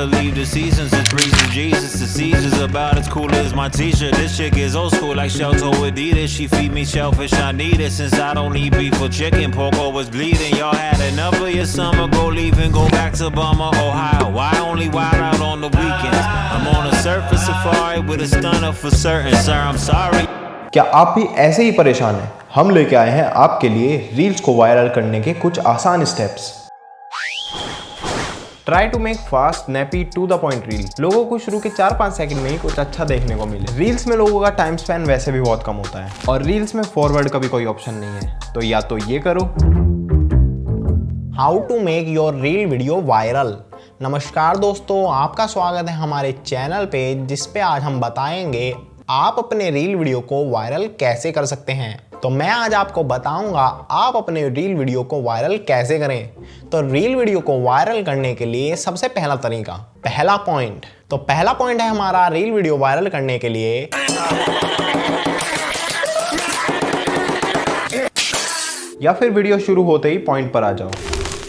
to leave the seasons. It's breezes, Jesus, the seizures about as cool as my t-shirt. This chick is old school like Shelto Adidas. She feed me shellfish, I need it. Since I don't eat beef or chicken, pork always bleeding. Y'all had enough of your summer, go leave and go back to Bummer, Ohio. Why only wild out on the weekends? I'm on a surface safari with a stunner for certain. Sir, I'm sorry. क्या आप भी ऐसे ही परेशान हैं? हम लेके आए हैं आपके लिए रील्स को वायरल करने के कुछ आसान steps. Try to make fast, snappy, to the point reel. लोगों को शुरू के 4-5 सेकंड में ही कुछ अच्छा देखने को मिले। रील्स में लोगों का टाइम स्पैन वैसे भी बहुत कम होता है और रील्स में फॉरवर्ड का भी कोई ऑप्शन नहीं है, तो या तो ये करो। How to make your reel video viral. नमस्कार दोस्तों, आपका स्वागत है हमारे चैनल पे, जिस पे आज हम बताएंगे आप अपने रील वीडियो को वायरल कैसे कर सकते हैं। तो मैं आज आपको बताऊंगा आप अपने रील वीडियो को वायरल कैसे करें। तो रील वीडियो को वायरल करने के लिए सबसे पहला तरीका, पहला पॉइंट है हमारा रील वीडियो वायरल करने के लिए या फिर वीडियो शुरू होते ही पॉइंट पर आ जाओ।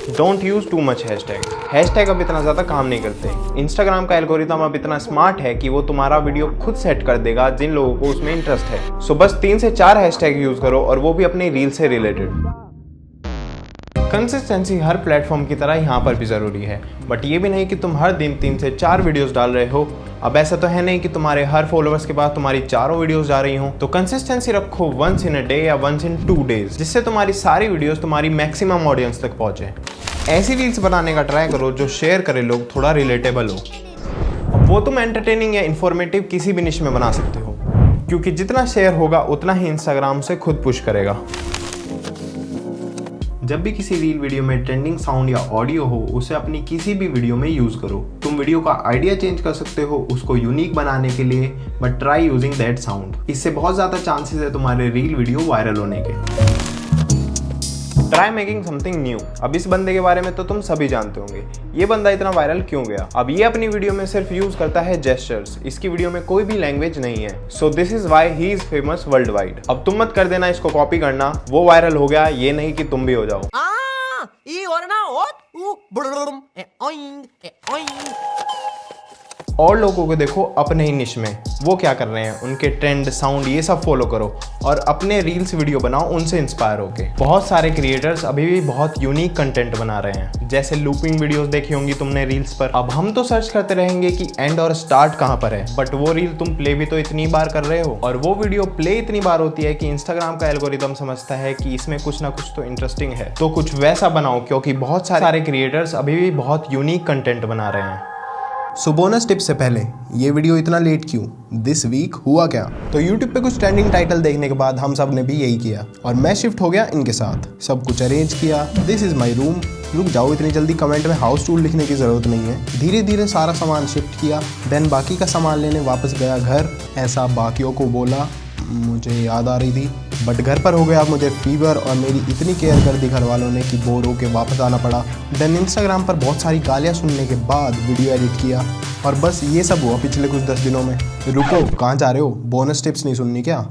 Don't use too much hashtag अब इतना ज़्यादा काम नहीं करते। इंस्टाग्राम का एल्गोरिथम अब इतना स्मार्ट है कि वो तुम्हारा वीडियो खुद सेट कर देगा जिन लोगों को उसमें इंटरेस्ट है। सो बस 3 से 4 हैशटैग यूज करो और वो भी अपनी रील से रिलेटेड। कंसिस्टेंसी हर प्लेटफॉर्म की तरह यहाँ पर भी ज़रूरी है, बट ये भी नहीं कि तुम हर दिन 3 से 4 वीडियोस डाल रहे हो। अब ऐसा तो है नहीं कि तुम्हारे हर फॉलोअर्स के बाद तुम्हारी 4 वीडियोस जा रही हो। तो कंसिस्टेंसी रखो वंस इन अ डे या वंस इन 2 डेज, जिससे तुम्हारी सारी वीडियोस तुम्हारी मैक्सिमम ऑडियंस तक पहुंचे। ऐसी रील्स बनाने का ट्राई करो जो शेयर करे लोग, थोड़ा रिलेटेबल हो। वो तुम एंटरटेनिंग या इन्फॉर्मेटिव किसी भी निश में बना सकते हो, क्योंकि जितना शेयर होगा उतना ही इंस्टाग्राम से खुद पुश करेगा। जब भी किसी रील वीडियो में ट्रेंडिंग साउंड या ऑडियो हो, उसे अपनी किसी भी वीडियो में यूज करो। तुम वीडियो का आइडिया चेंज कर सकते हो उसको यूनिक बनाने के लिए, but try using that sound. इससे बहुत ज्यादा चांसेस है तुम्हारे रील वीडियो वायरल होने के। Try making something new. अब इस बंदे के बारे में तो तुम सभी जानते होंगे, ये बंदा इतना वायरल क्यों गया। अब ये अपनी वीडियो में सिर्फ यूज करता है जेस्चर्स, इसकी वीडियो में कोई भी लैंग्वेज नहीं है। So this is why he is famous world wide. अब तुम मत कर देना इसको कॉपी करना, वो वायरल हो गया, ये नहीं कि तुम भी हो जाओ। और लोगों को देखो अपने ही निश में वो क्या कर रहे हैं, उनके ट्रेंड, साउंड, ये सब फॉलो करो और अपने रील्स वीडियो बनाओ उनसे इंस्पायर होके। बहुत सारे क्रिएटर्स अभी भी बहुत यूनिक कंटेंट बना रहे हैं, जैसे लूपिंग वीडियोस देखी होंगी तुमने रील्स पर। अब हम तो सर्च करते रहेंगे कि एंड और स्टार्ट कहाँ पर है, बट वो रील तुम प्ले भी तो इतनी बार कर रहे हो, और वो वीडियो प्ले इतनी बार होती है कि इंस्टाग्राम का एल्गोरिथम समझता है कि इसमें कुछ ना कुछ तो इंटरेस्टिंग है। तो कुछ वैसा बनाओ, क्योंकि बहुत सारे क्रिएटर्स अभी भी बहुत यूनिक कंटेंट बना रहे हैं। सो बोनस टिप से पहले, ये वीडियो इतना लेट क्यों, दिस वीक हुआ क्या? तो YouTube पे कुछ ट्रेंडिंग टाइटल देखने के बाद हम सब ने भी यही किया और मैं शिफ्ट हो गया इनके साथ। सब कुछ अरेंज किया, दिस इज माई रूम। रुक जाओ, इतनी जल्दी कमेंट में हाउस टूल लिखने की ज़रूरत नहीं है। धीरे धीरे सारा सामान शिफ्ट किया, देन बाकी का सामान लेने वापस गया घर। ऐसा बाकियों को बोला, मुझे याद आ रही थी, बट घर पर हो गया मुझे फीवर और मेरी इतनी केयर कर दी घर वालों ने कि बोर होके वापस आना पड़ा। देन इंस्टाग्राम पर बहुत सारी गालियाँ सुनने के बाद वीडियो एडिट किया और बस ये सब हुआ पिछले कुछ 10 दिनों में। रुको, कहाँ जा रहे हो? बोनस टिप्स नहीं सुननी क्या?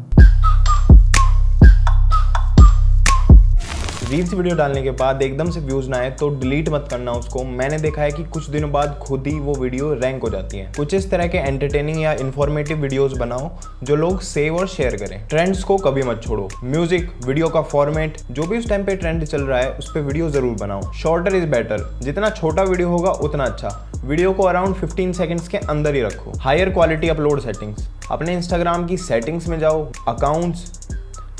रील्स वीडियो डालने के बाद एकदम से व्यूज ना आए तो डिलीट मत करना उसको। मैंने देखा है कि कुछ दिनों बाद खुद ही वो वीडियो रैंक हो जाती है। कुछ इस तरह के एंटरटेनिंग या इन्फॉर्मेटिव वीडियोस बनाओ जो लोग सेव और शेयर करें। ट्रेंड्स को कभी मत छोड़ो। म्यूजिक, वीडियो का फॉर्मेट, जो भी उस टाइम पे ट्रेंड चल रहा है उस पर वीडियो जरूर बनाओ। शॉर्टर इज बेटर, जितना छोटा वीडियो होगा उतना अच्छा। वीडियो को अराउंड 15 सेकंड्स के अंदर ही रखो। हायर क्वालिटी अपलोड सेटिंग्स, अपने इंस्टाग्राम की सेटिंग्स में जाओ, अकाउंट्स,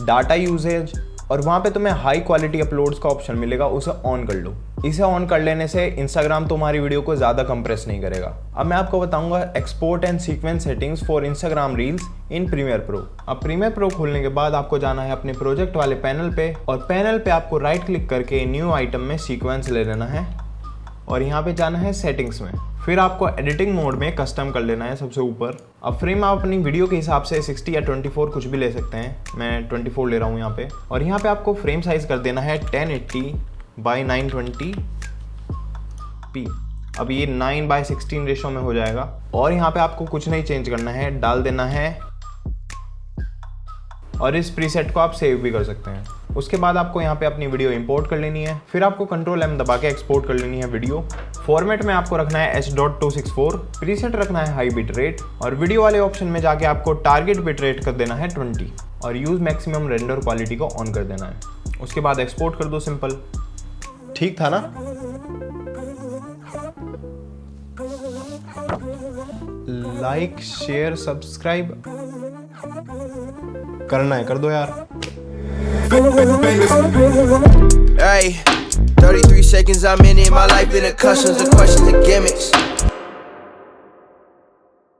डाटा यूजेज, और वहाँ पे तुम्हें हाई क्वालिटी अपलोड्स का ऑप्शन मिलेगा, उसे ऑन कर लो। इसे ऑन कर लेने से इंस्टाग्राम तुम्हारी वीडियो को ज़्यादा कंप्रेस नहीं करेगा। अब मैं आपको बताऊंगा export and sequence settings for Instagram reels in Premiere Pro. अब प्रीमियर प्रो खोलने के बाद आपको जाना है अपने प्रोजेक्ट वाले पैनल पे, और पैनल पे आपको राइट क्लिक करके न्यू आइटम में सीक्वेंस ले लेना है और यहाँ पे जाना है सेटिंग्स में। फिर आपको एडिटिंग मोड में कस्टम कर लेना है सबसे ऊपर। अब फ्रेम आप अपनी वीडियो के हिसाब से 60 या 24 कुछ भी ले सकते हैं, मैं 24 ले रहा हूँ यहाँ पे। और यहाँ पे आपको फ्रेम साइज कर देना है 1080 बाई 920p। अब ये 9:16 रेशो में हो जाएगा। और यहाँ पे आपको कुछ नहीं चेंज करना है, डाल देना है, और इस प्रीसेट को आप सेव भी कर सकते हैं। उसके बाद आपको यहाँ पे अपनी वीडियो इंपोर्ट कर लेनी है। फिर आपको Ctrl+M दबा के एक्सपोर्ट कर लेनी है वीडियो। फॉर्मेट में आपको रखना है H.264, प्रीसेट रखना है हाई बिट रेट और वीडियो वाले ऑप्शन में जाके आपको टारगेट बिट रेट कर देना है 20 और यूज मैक्सिमम रेंडर क्वालिटी को ऑन कर देना है। उसके बाद एक्सपोर्ट कर दो सिंपल। ठीक था ना? लाइक शेयर सब्सक्राइब करना है कर दो यार। Hey, 33 seconds I'm in it, my life been a customs of questions and gimmicks.